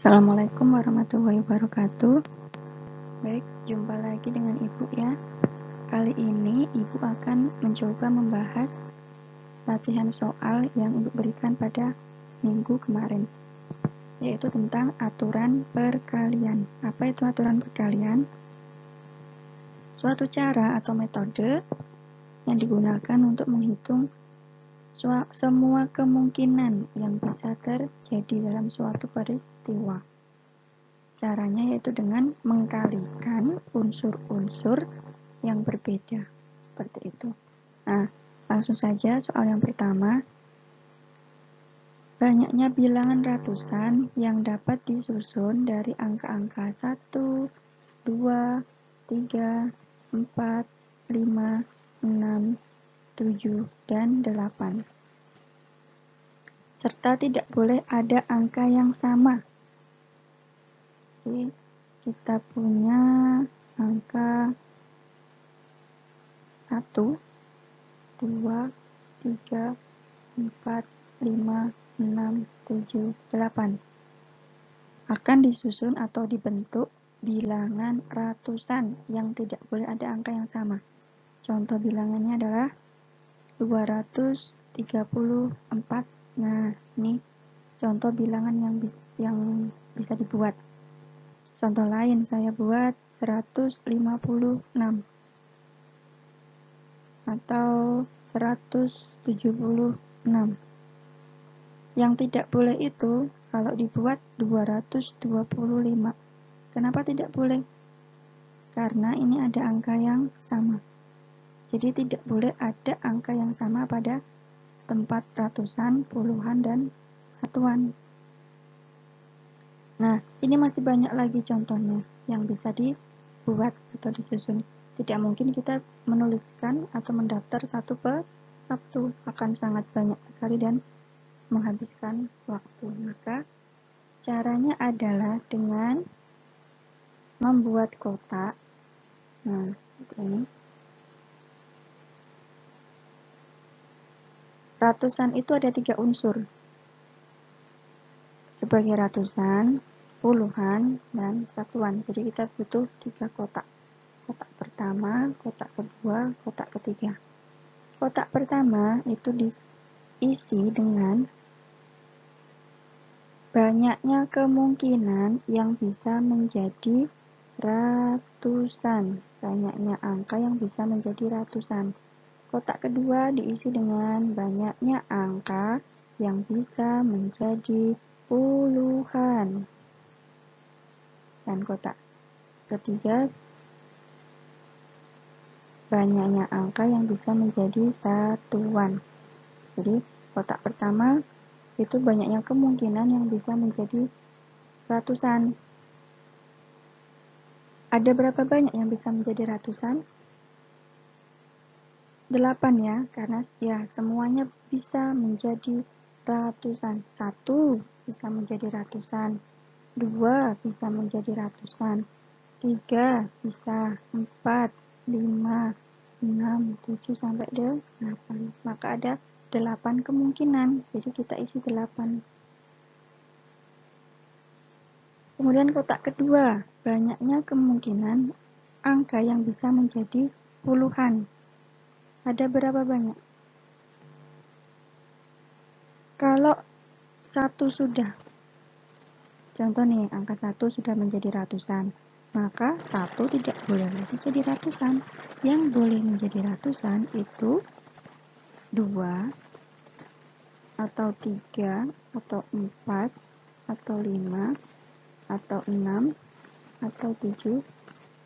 Assalamualaikum warahmatullahi wabarakatuh. Baik, jumpa lagi dengan Ibu ya. Kali ini Ibu akan mencoba membahas latihan soal yang Ibu berikan pada minggu kemarin, yaitu tentang aturan perkalian. Apa itu aturan perkalian? Suatu cara atau metode yang digunakan untuk menghitung semua kemungkinan yang bisa terjadi dalam suatu peristiwa. Caranya yaitu dengan mengkalikan unsur-unsur yang berbeda, seperti itu. Nah, langsung saja soal yang pertama. Banyaknya bilangan ratusan yang dapat disusun dari angka-angka 1, 2, 3, 4, 5, 6, 7, dan 8. Serta tidak boleh ada angka yang sama. Jadi, kita punya angka 1, 2, 3, 4, 5, 6, 7, 8. Akan disusun atau dibentuk bilangan ratusan yang tidak boleh ada angka yang sama. Contoh bilangannya adalah 234. Nah, ini contoh bilangan yang bisa dibuat. Contoh lain saya buat 156 atau 176. Yang tidak boleh itu kalau dibuat 225. Kenapa tidak boleh? Karena ini ada angka yang sama. Jadi tidak boleh ada angka yang sama pada tempat ratusan, puluhan, dan satuan. Nah, ini masih banyak lagi contohnya yang bisa dibuat atau disusun. Tidak mungkin kita menuliskan atau mendaftar satu per satu, akan sangat banyak sekali dan menghabiskan waktu. Maka caranya adalah dengan membuat kotak. Nah, seperti ini. Ratusan itu ada 3 unsur. Sebagai ratusan, puluhan, dan satuan. Jadi kita butuh 3 kotak. Kotak pertama, kotak kedua, kotak ketiga. Kotak pertama itu diisi dengan banyaknya kemungkinan yang bisa menjadi ratusan. Banyaknya angka yang bisa menjadi ratusan. Kotak kedua diisi dengan banyaknya angka yang bisa menjadi puluhan. Dan kotak ketiga, banyaknya angka yang bisa menjadi satuan. Jadi, kotak pertama itu banyaknya kemungkinan yang bisa menjadi ratusan. Ada berapa banyak yang bisa menjadi ratusan? 8 ya, karena ya semuanya bisa menjadi ratusan. 1 bisa menjadi ratusan, 2 bisa menjadi ratusan, 3 bisa, 4, 5, 6, 7 sampai 8. Maka ada 8 kemungkinan. Jadi kita isi 8. Kemudian kotak kedua, banyaknya kemungkinan angka yang bisa menjadi puluhan. Ada berapa banyak? Kalau 1 sudah, contoh nih, angka 1 sudah menjadi ratusan, maka 1 tidak boleh lagi jadi ratusan. Yang boleh menjadi ratusan itu 2, atau 3, atau 4, atau 5, atau 6, atau 7,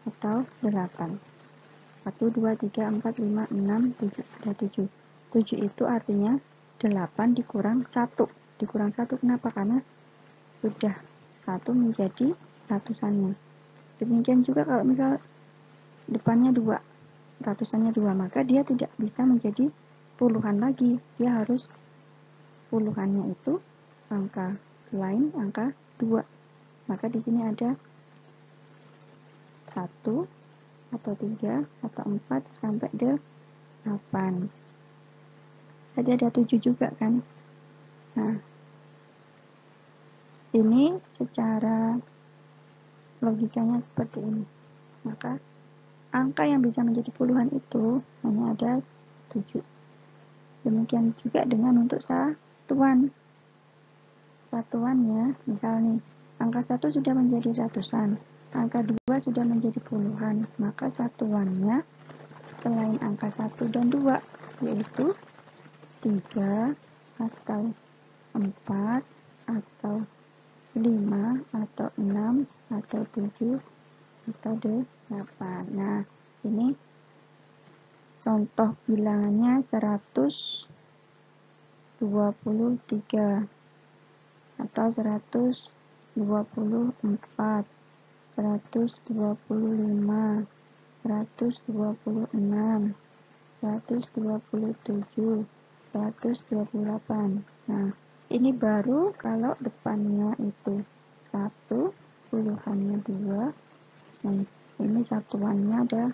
atau 8. 1, 2, 3, 4, 5, 6, 7. Ada 7. 7 itu artinya 8 dikurang 1. Dikurang 1 kenapa? Karena sudah 1 menjadi ratusannya. Demikian juga kalau misal depannya 2, ratusannya 2, maka dia tidak bisa menjadi puluhan lagi. Dia harus puluhannya itu angka selain angka 2. Maka di sini ada 1, atau 3, atau 4, sampai 8. Tadi ada 7 juga kan? Nah, Ini secara logikanya seperti ini. Maka angka yang bisa menjadi puluhan itu hanya ada 7. Demikian juga dengan untuk satuan. Satuannya, misal nih, angka 1 sudah menjadi ratusan, angka 2 sudah menjadi puluhan, maka satuannya selain angka 1 dan 2, yaitu 3 atau 4 atau 5 atau 6 atau 7 atau 8. Nah, ini contoh bilangannya 123 atau 124, 125, 126, 127, 128. Nah, ini baru kalau depannya itu 1, puluhannya 2, dan ini satuannya ada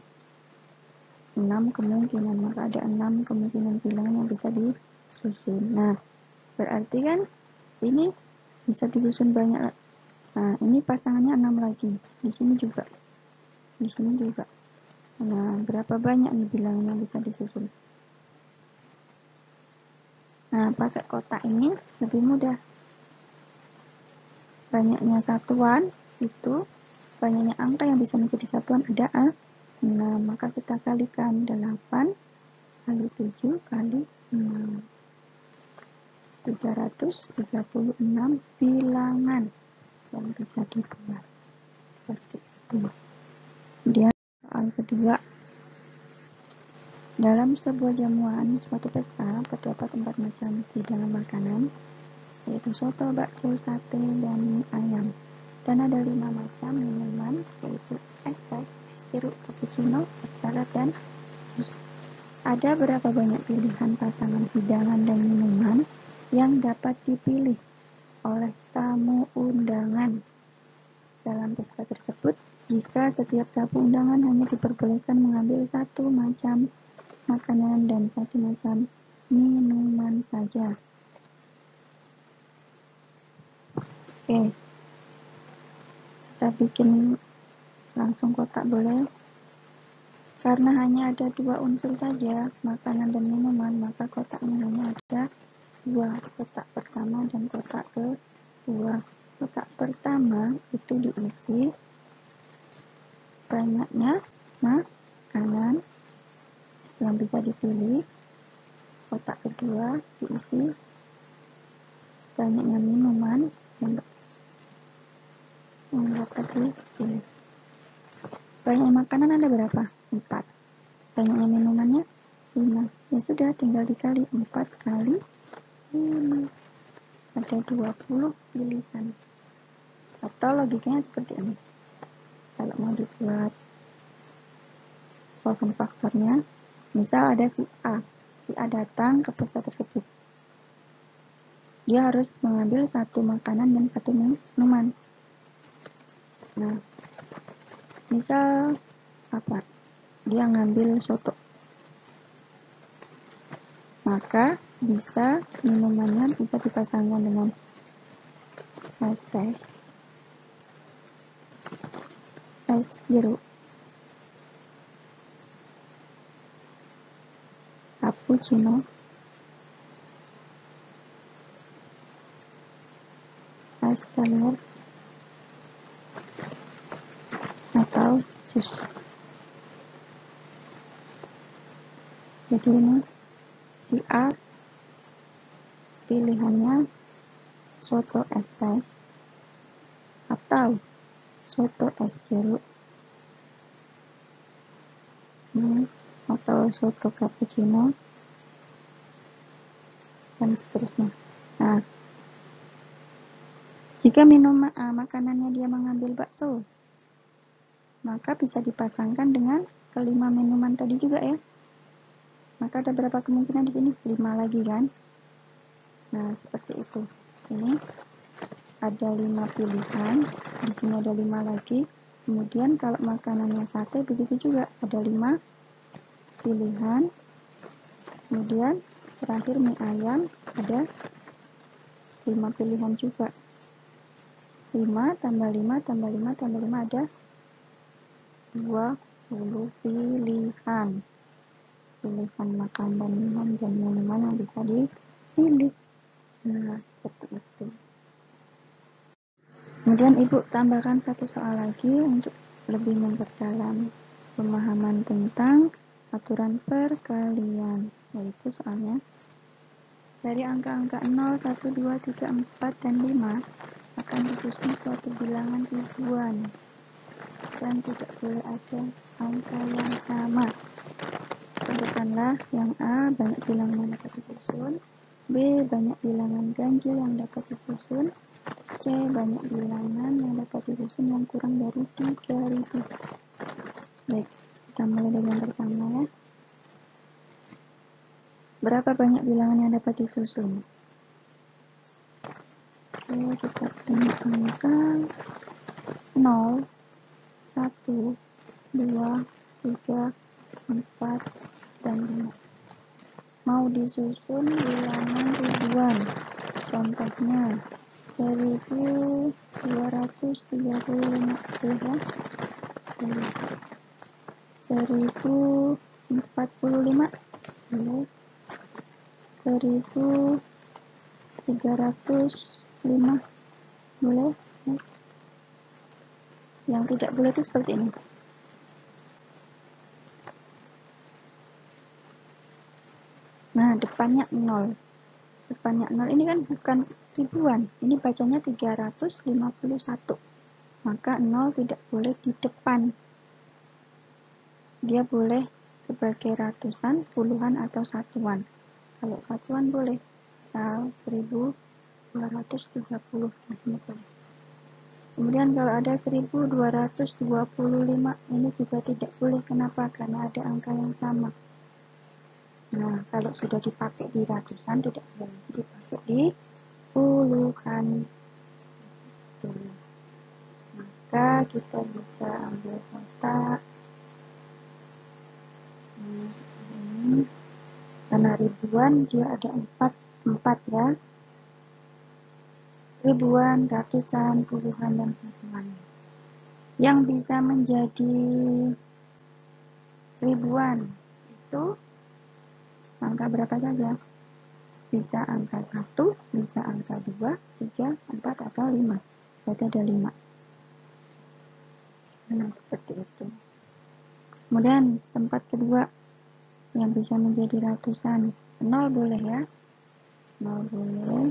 6 kemungkinan, maka ada 6 kemungkinan bilangan yang bisa disusun. Nah, berarti kan ini bisa disusun banyak. Nah, ini pasangannya 6 lagi. Di sini juga. Di sini juga. Nah, berapa banyak nih bilangan yang bisa disusun? Nah, pakai kotak ini lebih mudah. Banyaknya satuan itu, banyaknya angka yang bisa menjadi satuan ada 6. Maka kita kalikan 8 kali 7 kali 6. 336 bilangan yang bisa dibuat seperti itu. Kemudian soal kedua, dalam sebuah jamuan suatu pesta terdapat 4 macam hidangan makanan, yaitu soto, bakso, sate, dan mie ayam, dan ada 5 macam minuman, yaitu es teh, es jeruk, cappuccino, es darat, dan jus. Ada berapa banyak pilihan pasangan hidangan dan minuman yang dapat dipilih oleh tamu undangan dalam pesta tersebut jika setiap tamu undangan hanya diperbolehkan mengambil 1 macam makanan dan 1 macam minuman saja? Oke, kita bikin langsung kotak boleh. Karena hanya ada 2 unsur saja, makanan dan minuman, maka kotaknya hanya ada 2, kotak pertama dan kotak kedua. Kotak pertama itu diisi banyaknya makanan yang bisa dipilih. Kotak kedua diisi banyaknya minuman yang dapat dipilih. Banyak makanan ada berapa? 4. Banyaknya minumannya 5. Ya sudah, tinggal dikali 4 kali 5. Ada 20 pilihan. Atau logikanya seperti ini. Kalau mau dibuat common faktornya, misal ada si A. Si A datang ke pesta tersebut. Dia harus mengambil 1 makanan dan 1 minuman. Nah, misal apa? Dia ngambil soto. Maka bisa minumannya bisa dipasangkan dengan es teh, es jeruk, cappuccino, es telur, atau jus. Jadi ini si A pilihannya soto es teh atau soto es jeruk atau soto cappuccino dan seterusnya. Nah, jika makanannya dia mengambil bakso, maka bisa dipasangkan dengan kelima minuman tadi juga ya. Maka ada berapa kemungkinan di sini? 5 lagi kan? Nah, seperti itu. Ini ada 5 pilihan, di sini ada 5 lagi. Kemudian kalau makanannya sate begitu juga, ada 5 pilihan. Kemudian terakhir mie ayam ada 5 pilihan juga. 5 tambah 5 tambah 5 tambah 5 ada 20 pilihan. Pilihan makan dan minuman yang bisa dipilih. Nah, seperti itu. Kemudian Ibu tambahkan satu soal lagi untuk lebih memperdalam pemahaman tentang aturan perkalian, yaitu soalnya dari angka-angka 0, 1, 2, 3, 4, dan 5 akan disusun suatu bilangan ribuan dan tidak boleh ada angka yang sama. Tentukanlah yang A banyak bilangan yang dapat disusun, B banyak bilangan ganjil yang dapat disusun, C banyak bilangan yang dapat disusun yang kurang dari 3000. Baik, kita mulai dari yang pertama ya. Berapa banyak bilangan yang dapat disusun? Oke, kita punya angka 0, 1, 2, 3, 4, dan 5. Mau disusun bilangan ribuan. Contohnya 1235 ya. 1045 boleh, 1305 boleh. Yang tidak boleh itu seperti ini. Nah, depannya 0. Depannya 0 ini kan bukan ribuan. Ini bacanya 351. Maka 0 tidak boleh di depan. Dia boleh sebagai ratusan, puluhan, atau satuan. Kalau satuan boleh. Misal 1230. Nah, ini boleh. Kemudian kalau ada 1225, ini juga tidak boleh. Kenapa? Karena ada angka yang sama. Nah, kalau sudah dipakai di ratusan, tidak boleh dipakai di puluhan. Tuh. Maka kita bisa ambil kotak. Nah, seperti ini. Karena ribuan, dia ada 4 ya. Ribuan, ratusan, puluhan, dan satuan. Yang bisa menjadi ribuan itu angka berapa saja? Bisa angka 1, bisa angka 2, 3, 4, atau 5. Berarti ada 5. Nah, seperti itu. Kemudian tempat kedua yang bisa menjadi ratusan. 0 boleh ya. 0 boleh.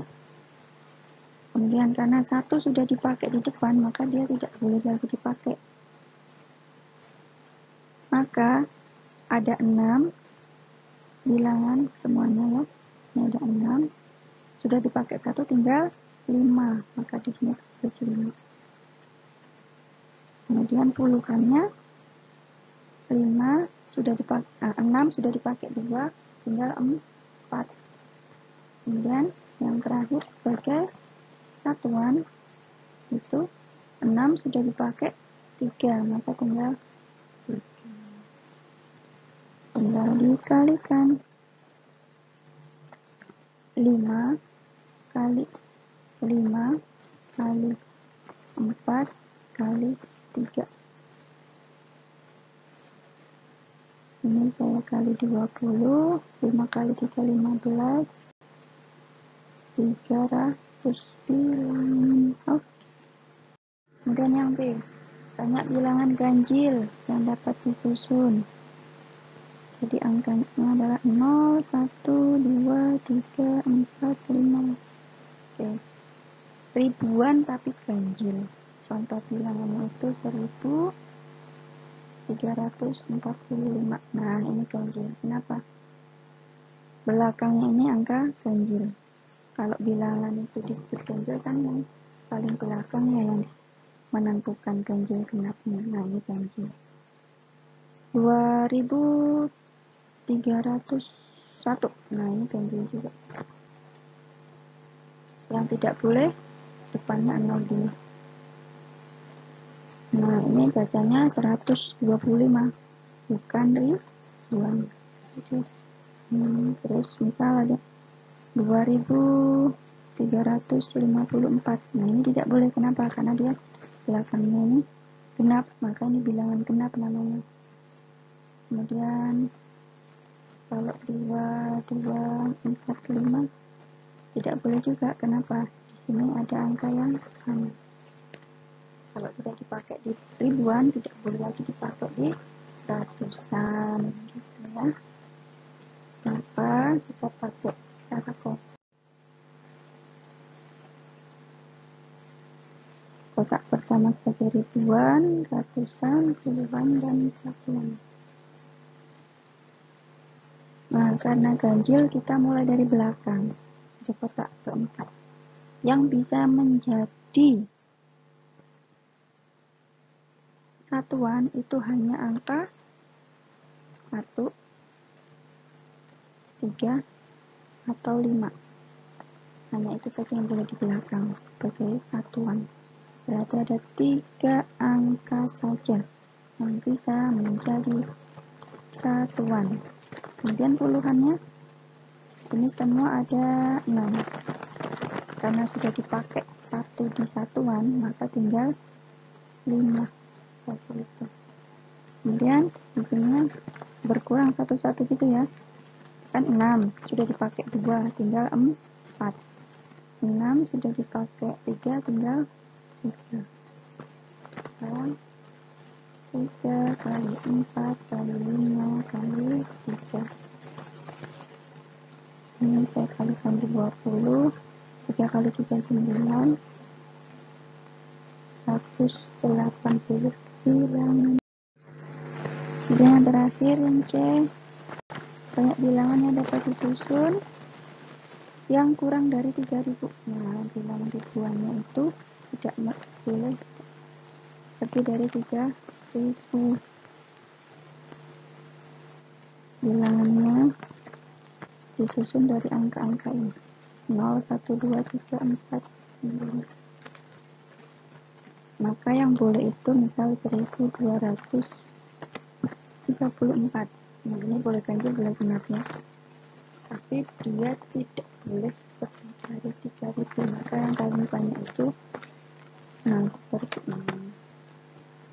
Kemudian karena 1 sudah dipakai di depan, maka dia tidak boleh lagi dipakai. Maka ada 6 bilangan semuanya ya. Ini ada 6. Sudah dipakai 1, tinggal 5. Maka di sini terisi 5. Kemudian puluhannya 5 sudah dipakai, 6 sudah dipakai 2, tinggal 4. Kemudian yang terakhir sebagai satuan itu 6 sudah dipakai 3, maka tinggal 3. Tinggal dikalikan. 5 kali 5 kali 4 kali 3. Ini saya kali 20, 5 kali 3, 15, 300 bilangan. Oke. Kemudian yang B, banyak bilangan ganjil yang dapat disusun. Jadi angkanya adalah 0, 1, 2, 3, 4, 5. Oke. Ribuan tapi ganjil. Contoh bilangannya itu 1345. Nah, ini ganjil. Kenapa? Belakangnya ini angka ganjil. Kalau bilangan itu disebut ganjil kan yang paling belakangnya yang menentukan ganjil genapnya. Nah, ini ganjil. 2301. Nah, ini ganjil juga. Yang tidak boleh depannya 0 gini. Nah, ini bacanya 125, bukan ribuan. Terus misal ada 2000 354. Nah, ini tidak boleh. Kenapa? Karena dia belakangnya ini genap, maka ini bilangan genap namanya. Kemudian kalau 2, 2, 4, 5 tidak boleh juga. Kenapa? Di sini ada angka yang sama. Kalau sudah dipakai di ribuan, tidak boleh lagi dipakai di ratusan, gitu ya. Kenapa kita pakai cara kotak? Kotak pertama sebagai ribuan, ratusan, puluhan, dan satuan. Nah, karena ganjil kita mulai dari belakang. Ada kotak keempat yang bisa menjadi satuan itu hanya angka 1, 3, atau 5. Hanya itu saja yang boleh di belakang sebagai satuan. Berarti ada 3 angka saja yang bisa menjadi satuan. Kemudian puluhannya, ini semua ada 6. Karena sudah dipakai 1 di satuan, maka tinggal 5. Seperti itu. Kemudian di sini berkurang satu-satu gitu ya. Kan 6 sudah dipakai 2, tinggal 4. 6 sudah dipakai 3, tinggal 3. Sekarang 3 kali 4 kali 5 kali 3. Ini saya kalikan 20. 3 kali 3 9. 180 bilangan. Kemudian yang terakhir yang C, banyak bilangan yang dapat disusun yang kurang dari 3000. Nah, bilangan ribuannya itu tidak boleh lebih dari 3000. Bilangannya disusun dari angka-angka ini: 0, 1, 2, 3, 4, 9. Maka yang boleh itu misal 1234. Nah, ini boleh ganjil, boleh genap ya. Tapi dia tidak boleh lebih dari 3000. Maka yang paling banyak itu seperti ini,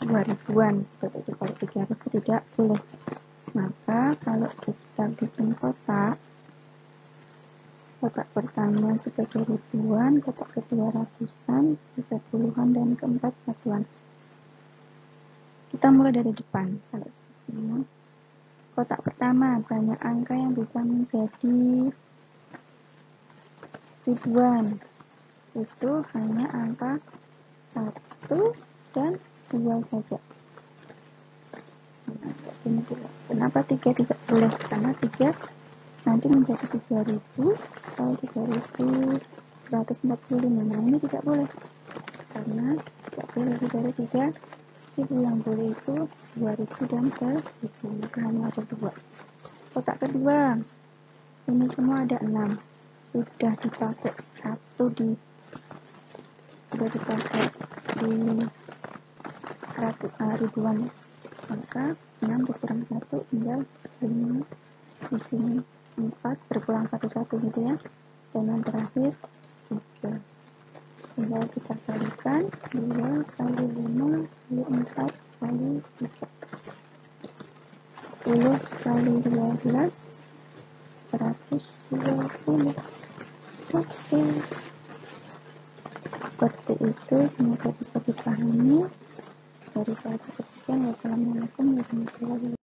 2000-an seperti itu. Kalau 3000 tidak boleh. Maka kalau kita bikin kotak pertama sebagai ribuan, kotak kedua ratusan, 30-an, dan keempat satuan. Kita mulai dari depan. Kalau seperti ini, kotak pertama banyak angka yang bisa menjadi ribuan. Itu hanya angka 1 dan 2 saja. Kenapa 3 tidak boleh? Karena 3 nanti menjadi 3000 atau 3145. Nah, ini tidak boleh. Karena tidak boleh lebih dari 3000. Yang boleh itu 2000 dan 1000. Maka hanya ada 2. Kotak kedua, ini semua ada 6. Sudah dipakai di ribuan, maka 6 berkurang 1 tinggal 5. Di sini 4 berkurang 1 gitu ya. Dan yang terakhir 3. Tinggal kita kalikan 2 kali 5 kali 4 kali 3. 10 kali 12, 120. Oke. Seperti itu, semoga bisa dipahami. Dari saya cukup sekian. Wassalamualaikum warahmatullahi wabarakatuh.